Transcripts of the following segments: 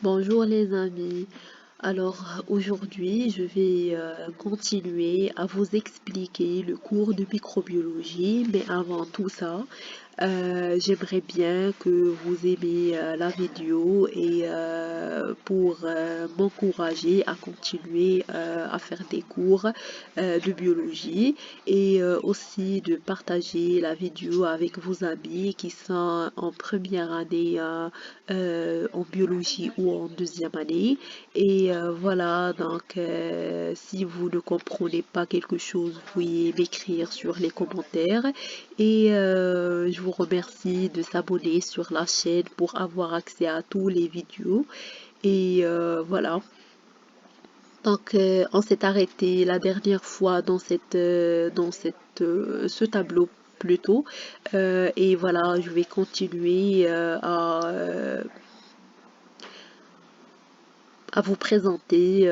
Bonjour les amis. Alors aujourd'hui, je vais continuer à vous expliquer le cours de microbiologie, mais avant tout ça, j'aimerais bien que vous aimez la vidéo et pour m'encourager à continuer à faire des cours de biologie et aussi de partager la vidéo avec vos amis qui sont en première année en biologie ou en deuxième année. Et voilà, donc si vous ne comprenez pas quelque chose, vous pouvez m'écrire sur les commentaires. Et je vous remercie de s'abonner sur la chaîne pour avoir accès à tous les vidéos. Et voilà. Donc, on s'est arrêté la dernière fois ce tableau plutôt. Et voilà, je vais continuer à vous présenter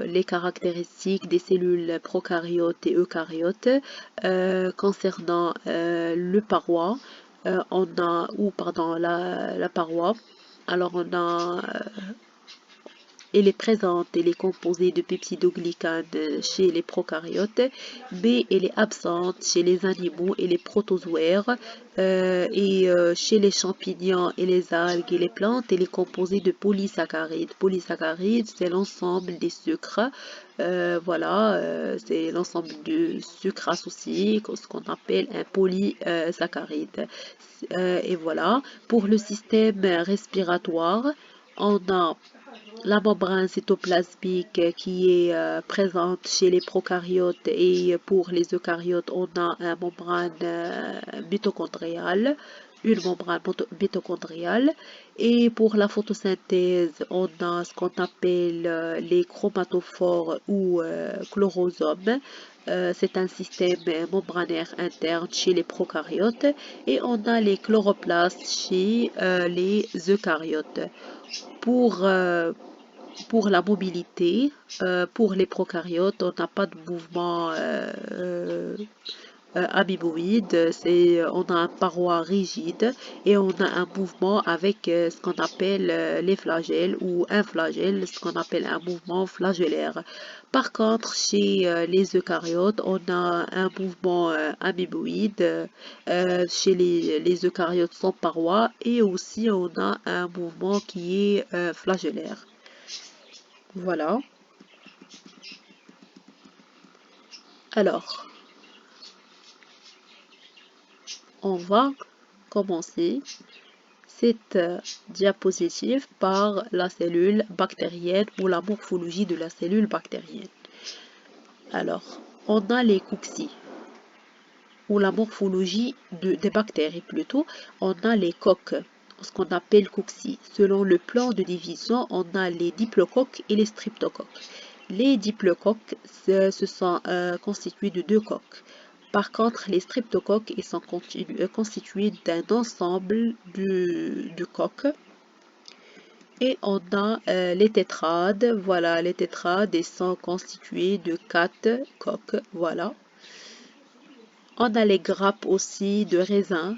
les caractéristiques des cellules prokaryotes et eucaryotes concernant le paroi. On a, ou pardon, la paroi. Alors, elle est présente, elle est composée de peptidoglycanes chez les prokaryotes, mais elle est absente chez les animaux et les protozoaires. Chez les champignons et les algues et les plantes, elle est composée de polysaccharides. Polysaccharides, c'est l'ensemble des sucres. Voilà, c'est l'ensemble du sucre associé, ce qu'on appelle un polysaccharide. Et voilà, pour le système respiratoire, on a la membrane cytoplasmique qui est présente chez les prokaryotes et pour les eucaryotes, on a une membrane mitochondriale, mitochondriale. Et pour la photosynthèse, on a ce qu'on appelle les chromatophores ou chlorosomes. C'est un système membranaire interne chez les prokaryotes et on a les chloroplastes chez les eucaryotes. Pour, euh, pour la mobilité, pour les prokaryotes, on n'a pas de mouvement amoeboïde, on a un paroi rigide et on a un mouvement avec ce qu'on appelle les flagelles ou un flagelle, ce qu'on appelle un mouvement flagellaire. Par contre, chez les eucaryotes, on a un mouvement amoeboïde chez les eucaryotes sans paroi et aussi on a un mouvement qui est flagellaire. Voilà. Alors, on va commencer cette diapositive par la cellule bactérienne ou la morphologie de la cellule bactérienne. Alors, on a les cocci ou la morphologie des bactéries plutôt. On a les coques, ce qu'on appelle cocci. Selon le plan de division, on a les diplocoques et les streptocoques. Les diplocoques se sont constitués de deux coques. Par contre, les streptocoques ils sont constitués d'un ensemble de coques. Et on a les tétrades. Voilà, les tétrades ils sont constitués de 4 coques. Voilà. On a les grappes aussi de raisin,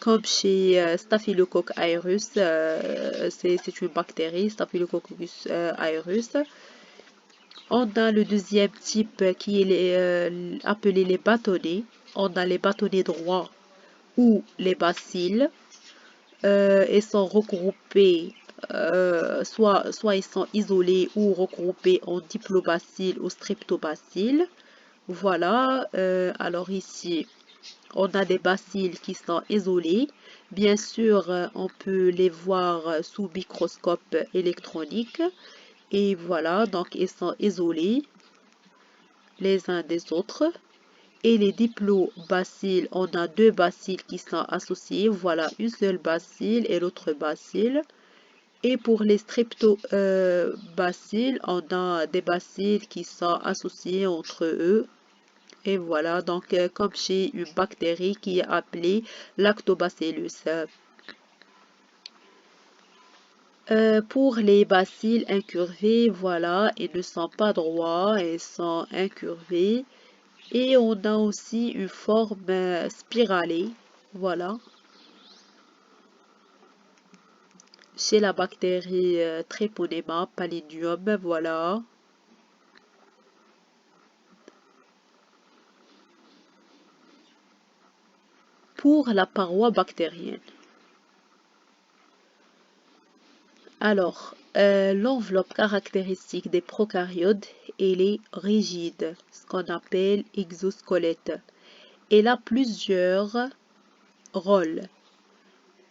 comme chez Staphylococcus aureus. C'est une bactérie, Staphylococcus aureus. On a le deuxième type qui est appelé les bâtonnets. On a les bâtonnets droits ou les bacilles. Ils sont regroupés, soit ils sont isolés ou regroupés en diplobacilles ou streptobacilles. Voilà, alors ici, on a des bacilles qui sont isolés. Bien sûr, on peut les voir sous microscope électronique. Et voilà, donc ils sont isolés les uns des autres. Et les diplobacilles, on a deux bacilles qui sont associés. Voilà, une seule bacille et l'autre bacille. Et pour les streptobacilles, on a des bacilles qui sont associés entre eux. Et voilà, donc comme chez une bactérie qui est appelée Lactobacillus. Pour les bacilles incurvés, voilà, ils ne sont pas droits, ils sont incurvés. Et on a aussi une forme spiralée, voilà. chez la bactérie Treponema pallidum, voilà. Pour la paroi bactérienne. Alors, l'enveloppe caractéristique des prokaryotes, elle est rigide, ce qu'on appelle exosquelette. Elle a plusieurs rôles.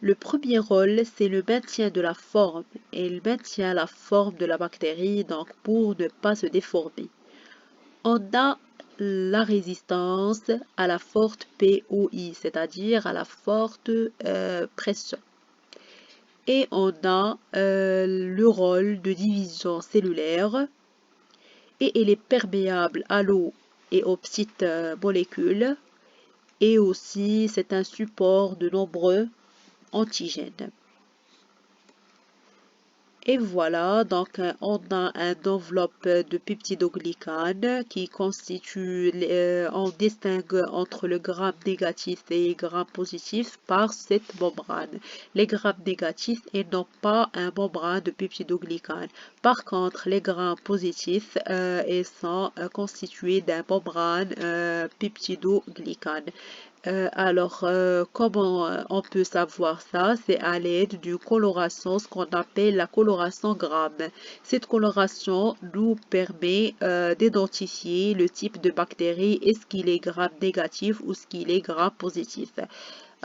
Le premier rôle, c'est le maintien de la forme. Elle maintient la forme de la bactérie, donc pour ne pas se déformer. On a la résistance à la forte POI, c'est-à-dire à la forte pression. Et on a le rôle de division cellulaire et elle est perméable à l'eau et aux petites molécules. Et aussi, c'est un support de nombreux antigènes. Et voilà, donc on a une enveloppe de peptidoglycanes qui constitue, on distingue entre le gramme négatif et le gramme positif par cette membrane. Les grammes négatifs n'ont pas un membrane de peptidoglycanes. Par contre, les grammes positifs ils sont constitués d'un membrane peptidoglycane. Comment on peut savoir ça? C'est à l'aide d'une coloration, ce qu'on appelle la coloration Gram. Cette coloration nous permet d'identifier le type de bactérie, est-ce qu'il est gram négatif ou est-ce qu'il est gram positif.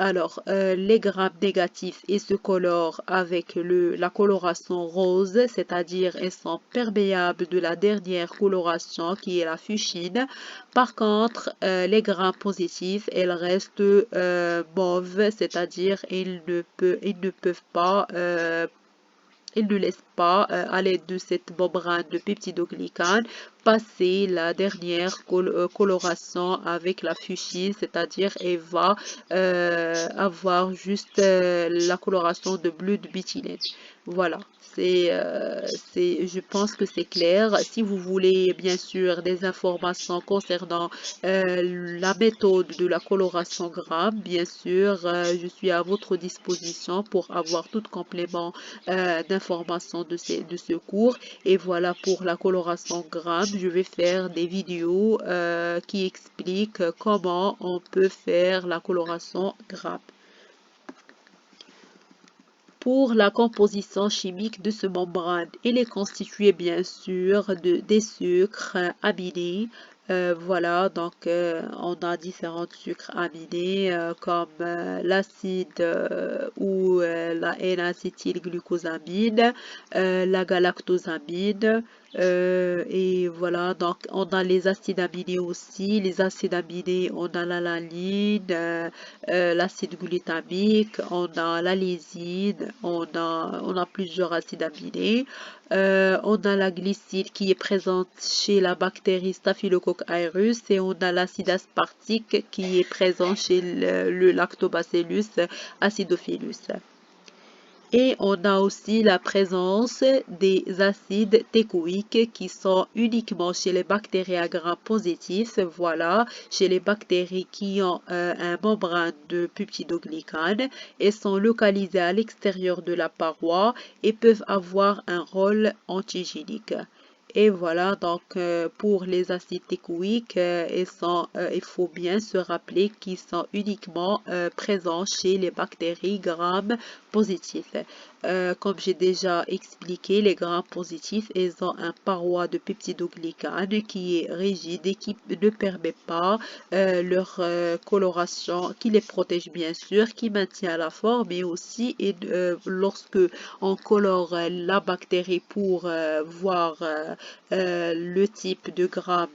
Alors, les grammes négatifs, ils se colorent avec la coloration rose, c'est-à-dire ils sont perméables de la dernière coloration qui est la fuchsine. Par contre, les grammes positifs, elles restent mauves, c'est-à-dire ils ne peuvent pas ils ne laissent pas, à l'aide de cette membrane de peptidoglycane, passer la dernière coloration avec la fuchsine, c'est-à-dire elle va avoir juste la coloration de bleu de méthylène. Voilà, je pense que c'est clair. Si vous voulez bien sûr des informations concernant la méthode de la coloration gramme, bien sûr, je suis à votre disposition pour avoir tout complément d'informations de ce cours. Et voilà pour la coloration gramme, je vais faire des vidéos qui expliquent comment on peut faire la coloration gramme. Pour la composition chimique de ce membrane, il est constitué bien sûr des sucres aminés. Voilà, donc on a différents sucres aminés comme l'acide ou la N-acétylglucosamine, la galactosamine. Et voilà, donc on a les acides aminés aussi. Les acides aminés, on a la laline, l'acide glutamique, on a la lysine, on a plusieurs acides aminés. On a la glycine qui est présente chez la bactérie Staphylococcus aureus et on a l'acide aspartique qui est présent chez le Lactobacillus acidophilus. Et on a aussi la présence des acides teichoïques qui sont uniquement chez les bactéries à gram positif, voilà, chez les bactéries qui ont un membrane de peptidoglycane et sont localisées à l'extérieur de la paroi et peuvent avoir un rôle antigénique. Et voilà, donc pour les acides teichoïques, il faut bien se rappeler qu'ils sont uniquement présents chez les bactéries gram positifs. Comme j'ai déjà expliqué, les grammes positifs, ils ont un paroi de peptidoglycane qui est rigide et qui ne permet pas leur coloration, qui les protège bien sûr, qui maintient la forme, mais aussi lorsque on colore la bactérie pour voir le type de gramme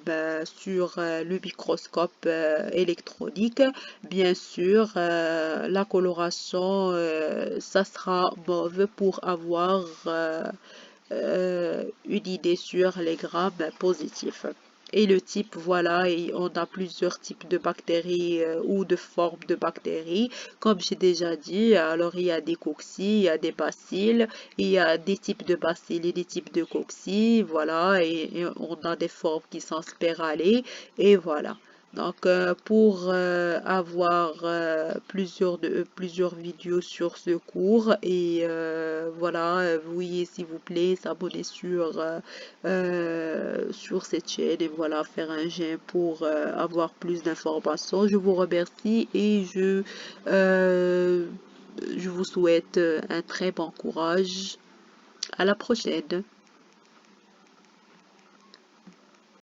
sur le microscope électronique, bien sûr, la coloration, ça sera mauve pour avoir une idée sur les grammes positifs. Et le type, voilà, et on a plusieurs types de bactéries ou de formes de bactéries. Comme j'ai déjà dit, alors il y a des coccis, il y a des bacilles, il y a des types de bacilles et des types de coccis, voilà, et on a des formes qui sont spiralées, et voilà. Donc, pour avoir plusieurs vidéos sur ce cours et voilà, veuillez s'il vous plaît s'abonner sur cette chaîne et voilà, faire un j'aime pour avoir plus d'informations. Je vous remercie et je vous souhaite un très bon courage. À la prochaine.